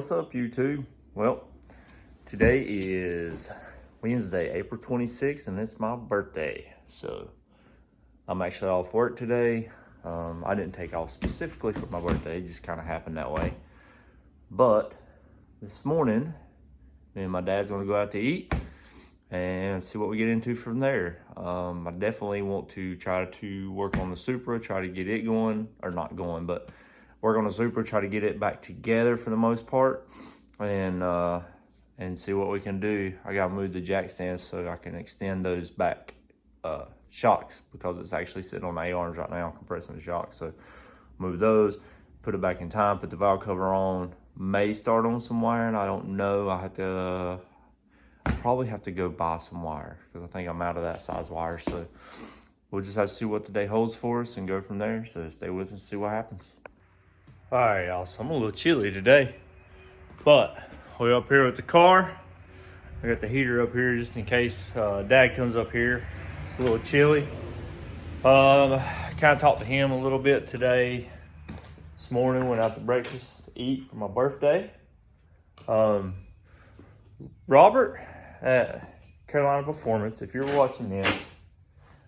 What's up, YouTube? Well, today is Wednesday, April 26th, and it's my birthday. So I'm actually off work today. I didn't take off specifically for my birthday, it just kind of happened that way. But this morning, me and my dad's gonna go out to eat and see what we get into from there. I definitely want to try to work on the Supra, try to get it going, or not going, but work on the Supra, try to get it back together for the most part, and see what we can do. I gotta move the jack stands so I can extend those back shocks, because it's actually sitting on the A-arms right now, compressing the shocks. So move those, put it back in time, put the valve cover on, may start on some wiring, I don't know. I probably have to go buy some wire, because I think I'm out of that size wire. So we'll just have to see what the day holds for us and go from there. So stay with us and see what happens. All right, y'all, so I'm a little chilly today, but we're up here with the car. I got the heater up here just in case Dad comes up here. It's a little chilly. Kind of talked to him a little bit today. This morning, went out to breakfast to eat for my birthday. Robert at Carolina Performance, if you're watching this,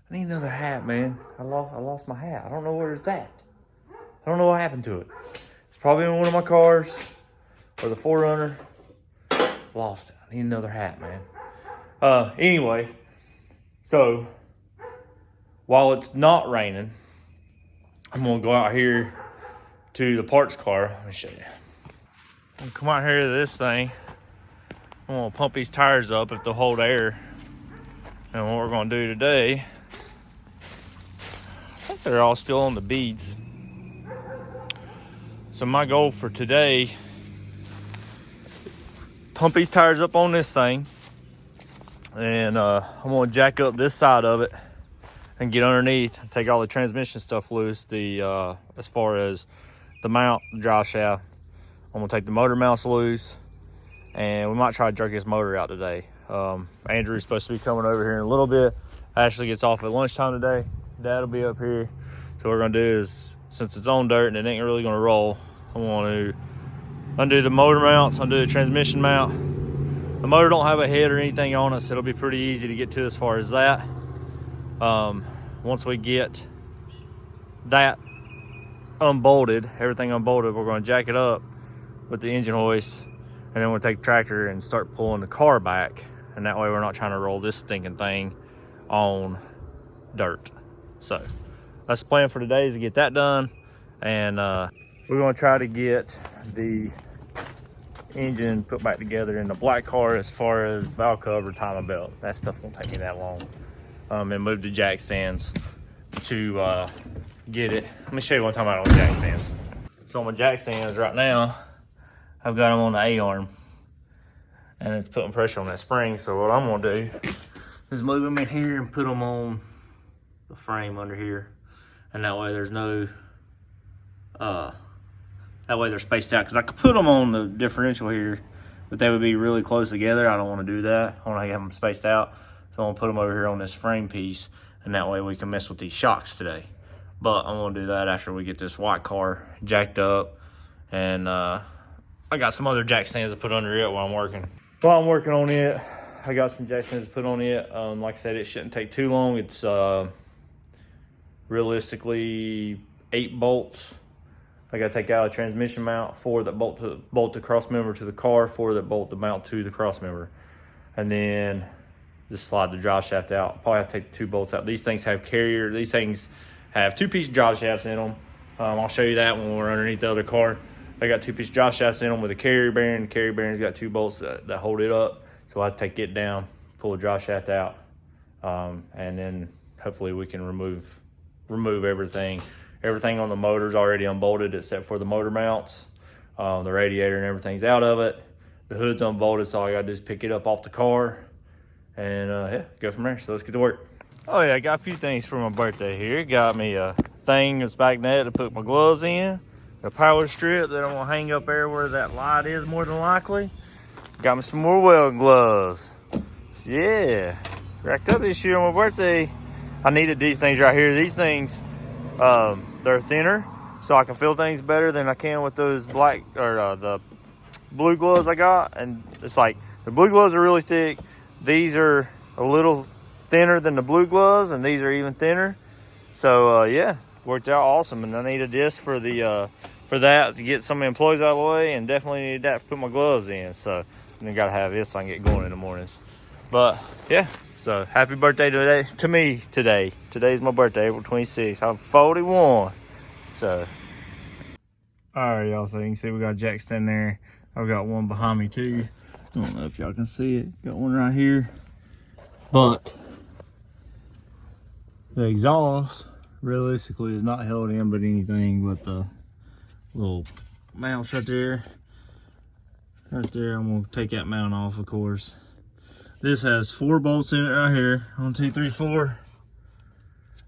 I need another hat, man. I lost my hat. I don't know where it's at. I don't know what happened to it. It's probably in one of my cars or the 4Runner. Lost it. I need another hat, man. Anyway, so while it's not raining, I'm gonna go out here to the parts car. Let me show you. I'm gonna come out here to this thing. I'm gonna pump these tires up if they'll hold air. And what we're gonna do today, I think they're all still on the beads. So my goal for today, pump these tires up on this thing, and I'm gonna jack up this side of it and get underneath and take all the transmission stuff loose. As far as the mount, the drive shaft, I'm gonna take the motor mounts loose, and we might try to jerk this motor out today. Andrew's supposed to be coming over here in a little bit. Ashley gets off at lunchtime today. Dad will be up here. So what we're gonna do is, since it's on dirt and it ain't really gonna roll, I want to undo the motor mounts, undo the transmission mount. The motor don't have a head or anything on it, so it'll be pretty easy to get to as far as that. Once we get that unbolted, everything unbolted, we're gonna jack it up with the engine hoist, and then we'll take the tractor and start pulling the car back. And that way we're not trying to roll this stinking thing on dirt. So that's the plan for today, is to get that done. And we're gonna try to get the engine put back together in the black car, as far as valve cover, timing belt. That stuff won't take me that long. And move the jack stands to get it. Let me show you what I'm talking about on the jack stands. So on my jack stands right now, I've got them on the A-arm, and it's putting pressure on that spring. So what I'm gonna do is move them in here and put them on the frame under here. And that way there's no, that way they're spaced out. Cause I could put them on the differential here, but they would be really close together. I don't wanna do that. I wanna have them spaced out. So I'm gonna put them over here on this frame piece, and that way we can mess with these shocks today. But I'm gonna do that after we get this white car jacked up. And I got some other jack stands to put under it while I'm working. While I'm working on it, I got some jack stands to put on it. Like I said, it shouldn't take too long. It's realistically 8 bolts. I gotta take out a transmission mount, 4 that bolt the cross member to the car, 4 that bolt the mount to the cross member, and then just slide the drive shaft out. Probably have to take the 2 bolts out. These things have carrier. These things have 2-piece drive shafts in them. I'll show you that when we're underneath the other car. They got 2-piece drive shafts in them with a carrier bearing. The carrier bearing's got 2 bolts that hold it up. So I have to take it down, pull the drive shaft out, and then hopefully we can remove everything. Everything on the motor's already unbolted except for the motor mounts. The radiator and everything's out of it. The hood's unbolted, so all I gotta do is pick it up off the car and yeah, go from there. So let's get to work. Oh yeah, I got a few things for my birthday here. Got me a thing that's magnetic to put my gloves in. A power strip that I'm gonna hang up there where that light is, more than likely. Got me some more welding gloves. So yeah, racked up this year on my birthday. I needed these things right here. These things, they're thinner, so I can feel things better than I can with those black, or the blue gloves I got, and it's like the blue gloves are really thick. These are a little thinner than the blue gloves, and these are even thinner. So yeah, worked out awesome. And I need a disc for the for that to get some of the plugs out of the way, and definitely need that to put my gloves in. So I gotta have this so I can get going in the mornings. But yeah, so happy birthday today to me today. Today's my birthday, April 26th. I'm 41. So all right, y'all, so you can see we got jacks in there. I've got one behind me too. I don't know if y'all can see it. Got one right here. But the exhaust realistically is not held in but anything but the little mounts right there. Right there, I'm gonna take that mount off, of course. This has 4 bolts in it right here. 1, 2, 3, 4.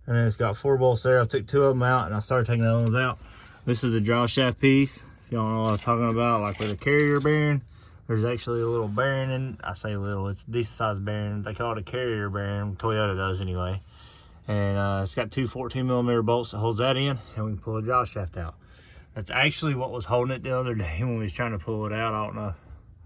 And then it's got 4 bolts there. I took 2 of them out and I started taking the other ones out. This is a draw shaft piece. If y'all know what I was talking about, like with a carrier bearing, there's actually a little bearing in, I say little, it's a decent sized bearing. They call it a carrier bearing, Toyota does anyway. And it's got 2 14mm bolts that holds that in, and we can pull a draw shaft out. That's actually what was holding it the other day when we was trying to pull it out. I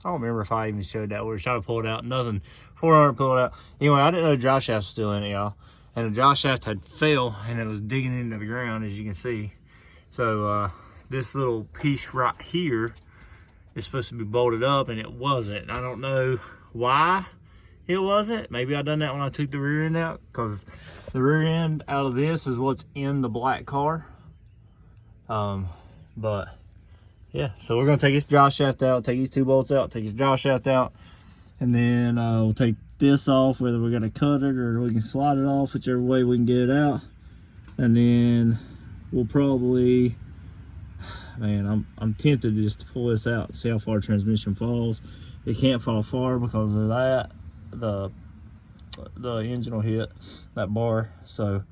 don't remember if I even showed that. We were trying to pull it out, nothing. 400 pull it out. Anyway, I didn't know the draw shaft was still in it, y'all. And the draw shaft had fell, and it was digging into the ground, as you can see. So this little piece right here is supposed to be bolted up, and it wasn't. I don't know why it wasn't. Maybe I done that when I took the rear end out, because the rear end out of this is what's in the black car. But yeah, so we're gonna take this draw shaft out, take these 2 bolts out, take this draw shaft out, and then we'll take this off, whether we're gonna cut it or we can slide it off, whichever way we can get it out. And then we'll probably, man, I'm tempted just to pull this out and see how far transmission falls. It can't fall far because of that. The engine will hit that bar, so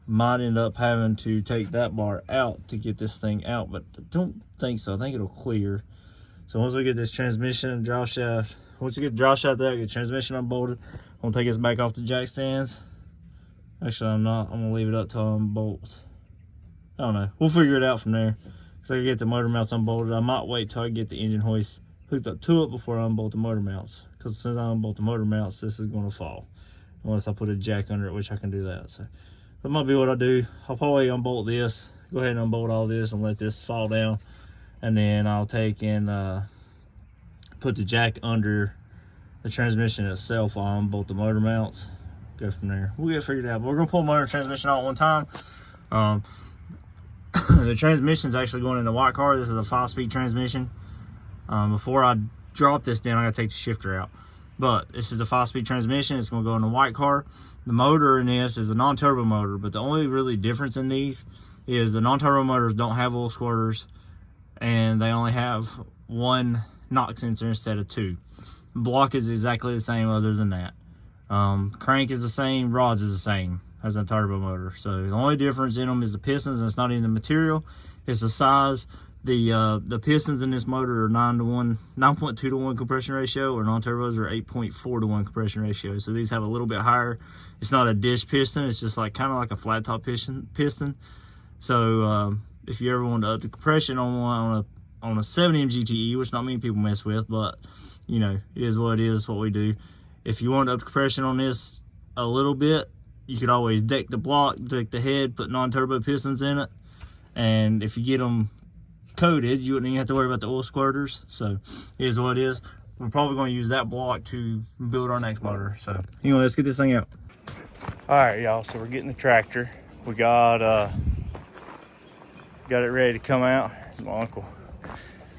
might end up having to take that bar out to get this thing out, but I don't think so. I think it'll clear. So once we get this transmission and draw shaft, once you get the draw shaft out, get the transmission unbolted, I'm gonna take this back off the jack stands. Actually, I'm not. I'm gonna leave it up till I unbolt. I don't know. We'll figure it out from there. So I can get the motor mounts unbolted. I might wait till I get the engine hoist hooked up to it before I unbolt the motor mounts. Because as soon as I unbolt the motor mounts, this is gonna fall. Unless I put a jack under it, which I can do that. So that might be what I do. I'll probably unbolt this, go ahead and unbolt all this and let this fall down. And then I'll take and put the jack under the transmission itself. I'll unbolt the motor mounts, go from there. We'll get it figured out. But we're gonna pull motor and transmission all at one time. The transmission is actually going in the white car. This is a 5-speed transmission. Before I drop this down, I gotta take the shifter out. But this is the 5-speed transmission. It's going to go in the white car. The motor in this is a non-turbo motor, but the only really difference in these is the non-turbo motors don't have oil squirters, and they only have 1 knock sensor instead of 2. Block is exactly the same other than that. Crank is the same, rods is the same as a turbo motor. So the only difference in them is the pistons, and it's not even the material, it's the size. The pistons in this motor are 9.2 to 1 compression ratio, or non-turbos are 8.4 to 1 compression ratio. So these have a little bit higher. It's not a dish piston, it's just like kind of like a flat top piston. So if you ever want to up the compression on a 7M GTE, which not many people mess with, but you know, it is what it is, what we do. If you want to up the compression on this a little bit, you could always deck the block, deck the head, put non-turbo pistons in it, and if you get them coated, you wouldn't even have to worry about the oil squirters. So it is what it is. We're probably going to use that block to build our next motor. So anyway, let's get this thing out. All right, y'all, so we're getting the tractor. We got it ready to come out. My uncle.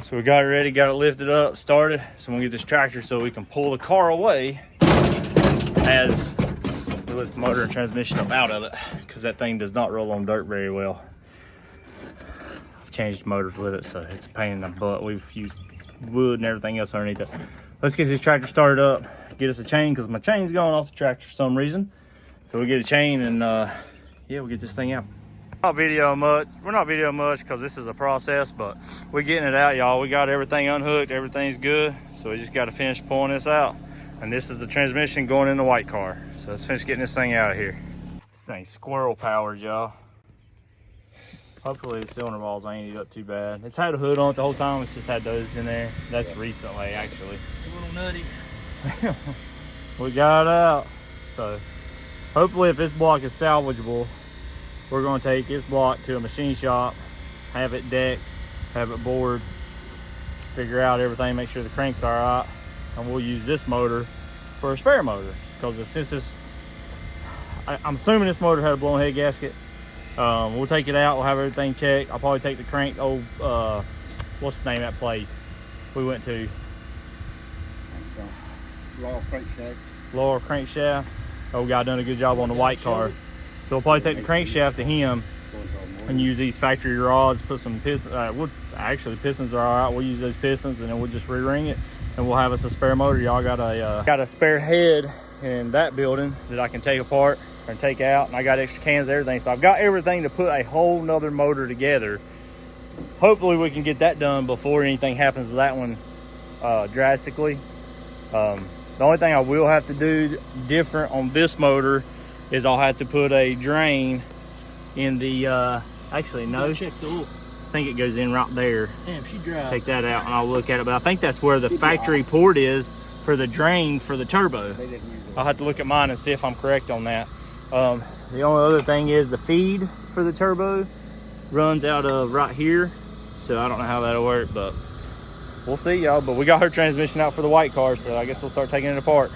So we got it ready, got it lifted up, started. So I'm gonna get this tractor so we can pull the car away as we lift the motor and transmission up out of it, because that thing does not roll on dirt very well. Changed motors with it, so it's a pain in the butt. We've used wood and everything else underneath it. Let's get this tractor started up, get us a chain, because my chain's going off the tractor for some reason. So we'll get a chain and yeah, we'll get this thing out. We're not videoing much because this is a process, but we're getting it out, y'all. We got everything unhooked, everything's good, so we just got to finish pulling this out. And this is the transmission going in the white car. So let's finish getting this thing out of here. This thing's squirrel powered, y'all. Hopefully the cylinder walls ain't eat up too bad. It's had a hood on it the whole time. It's just had those in there. That's recently, actually. A little nutty. We got it out. So hopefully if this block is salvageable, we're gonna take this block to a machine shop, have it decked, have it bored, figure out everything, make sure the crank's all right, and we'll use this motor for a spare motor. Because since this, I'm assuming this motor had a blown head gasket. We'll take it out, we'll have everything checked. I'll probably take the crank, old, what's the name of that place we went to? Lower crankshaft. Old guy done a good job on the white car. So we'll probably take the crankshaft to him and use these factory rods, put some pistons, actually pistons are all right. We'll use those pistons and then we'll just re-ring it and we'll have us a spare motor. Y'all got a spare head in that building that I can take apart and take out, and I got extra cans and everything. So I've got everything to put a whole nother motor together. Hopefully we can get that done before anything happens to that one drastically. The only thing I will have to do different on this motor is I'll have to put a drain in the, actually no, Check the oil. I think it goes in right there. Damn, she dry. Take that out and I'll look at it, but I think that's where the factory port is for the drain for the turbo. I'll have to look at mine and see if I'm correct on that. The only other thing is the feed for the turbo runs out of right here, so I don't know how that'll work, but we'll see, y'all. But we got her transmission out for the white car, so I guess we'll start taking it apart.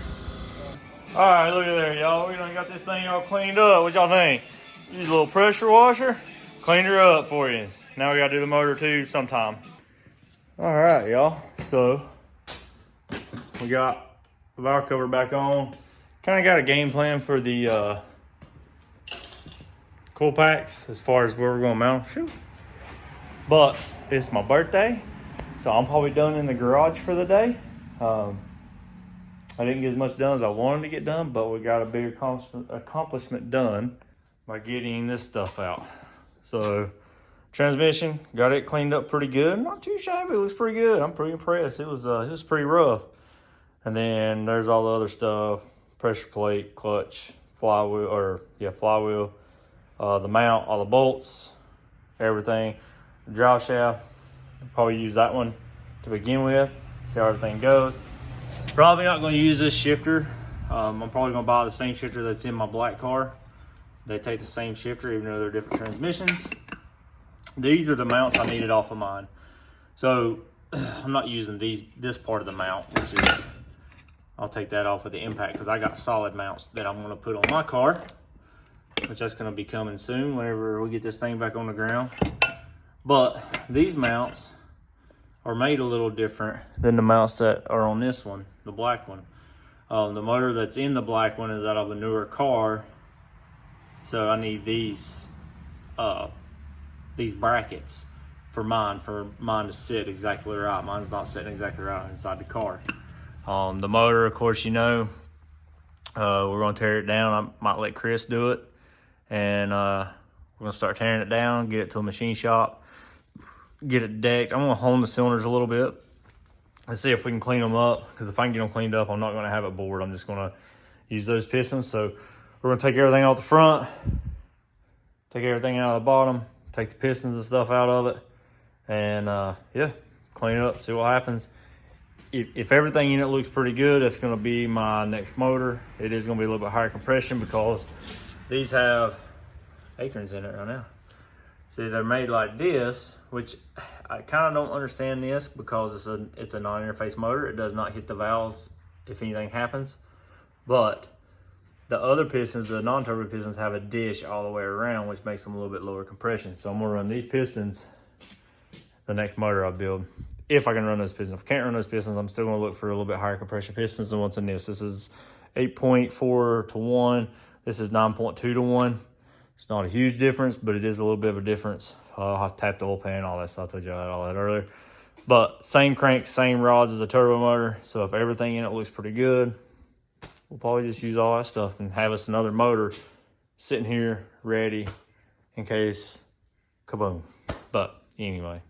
All right, look at there, y'all. We done got this thing all cleaned up. What y'all think? Use a little pressure washer, cleaned her up for you. Now we gotta do the motor too sometime. All right, y'all. So we got the valve cover back on. Kind of got a game plan for the coil packs as far as where we're gonna mount. Shoot. But it's my birthday, so I'm probably done in the garage for the day. I didn't get as much done as I wanted to get done, but we got a big accomplishment done by getting this stuff out. So transmission, got it cleaned up pretty good. Not too shabby, it looks pretty good. I'm pretty impressed. It was pretty rough. And then there's all the other stuff: pressure plate, clutch, flywheel, the mount, all the bolts, everything. The drive shaft, I'll probably use that one to begin with, see how everything goes. Probably not going to use this shifter. I'm probably going to buy the same shifter that's in my black car. They take the same shifter even though they're different transmissions. These are the mounts I needed off of mine. So I'm not using this part of the mount, which is, I'll take that off of the impact because I got solid mounts that I'm going to put on my car, which that's going to be coming soon whenever we get this thing back on the ground. But these mounts are made a little different than the mounts that are on this one, the black one. The motor that's in the black one is out of a newer car, so I need these brackets for mine to sit exactly right. Mine's not sitting exactly right inside the car. The motor, of course, you know, we're gonna tear it down. I might let Chris do it, and we're gonna start tearing it down, get it to a machine shop, get it decked. I'm gonna hone the cylinders a little bit and see if we can clean them up, because if I can get them cleaned up, I'm not gonna have it bored. I'm just gonna use those pistons. So we're gonna take everything out the front, take everything out of the bottom, take the pistons and stuff out of it, and yeah, clean it up, see what happens. If everything in it looks pretty good, that's going to be my next motor. It is going to be a little bit higher compression because these have aprons in it right now. See, they're made like this, which I kind of don't understand this because it's a non-interface motor. It does not hit the valves if anything happens. But the other pistons, the non-turbo pistons, have a dish all the way around, which makes them a little bit lower compression. So I'm going to run these pistons the next motor I build. If I can run those pistons. If I can't run those pistons, I'm still going to look for a little bit higher compression pistons than what's in this. This is 8.4 to 1. This is 9.2 to 1. It's not a huge difference, but it is a little bit of a difference. I'll have to tap the oil pan, all that stuff. I told you all that earlier. But same crank, same rods as a turbo motor. So if everything in it looks pretty good, we'll probably just use all that stuff and have us another motor sitting here ready in case kaboom. But anyway.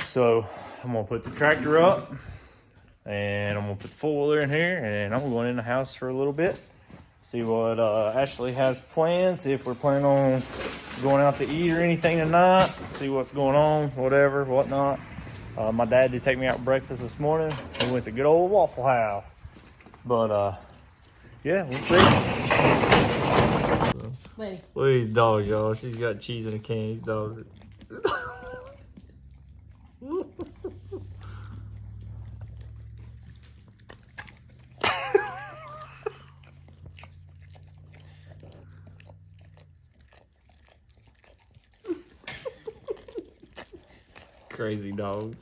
So I'm gonna put the tractor up and I'm gonna put the four-wheeler in here, and I'm going in the house for a little bit see what Ashley has planned, see if we're planning on going out to eat or anything tonight, see what's going on, whatever, whatnot. My dad did take me out for breakfast this morning. We went to good old Waffle House. But yeah, we'll see. Wait. Look at these dogs, y'all. She's got cheese in a can. These dogs. Crazy dogs.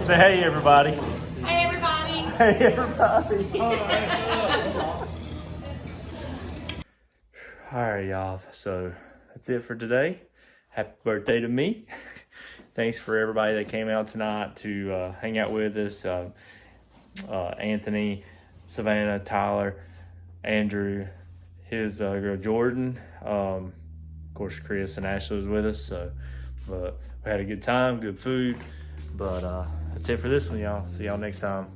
Say hey, everybody. Hey, everybody. Hey, everybody. All right, y'all. So that's it for today. Happy birthday to me. Thanks for everybody that came out tonight to hang out with us. Anthony, Savannah, Tyler, Andrew, his girl Jordan. Of course, Chris and Ashley was with us. So, but we had a good time, good food. But that's it for this one, y'all. See y'all next time.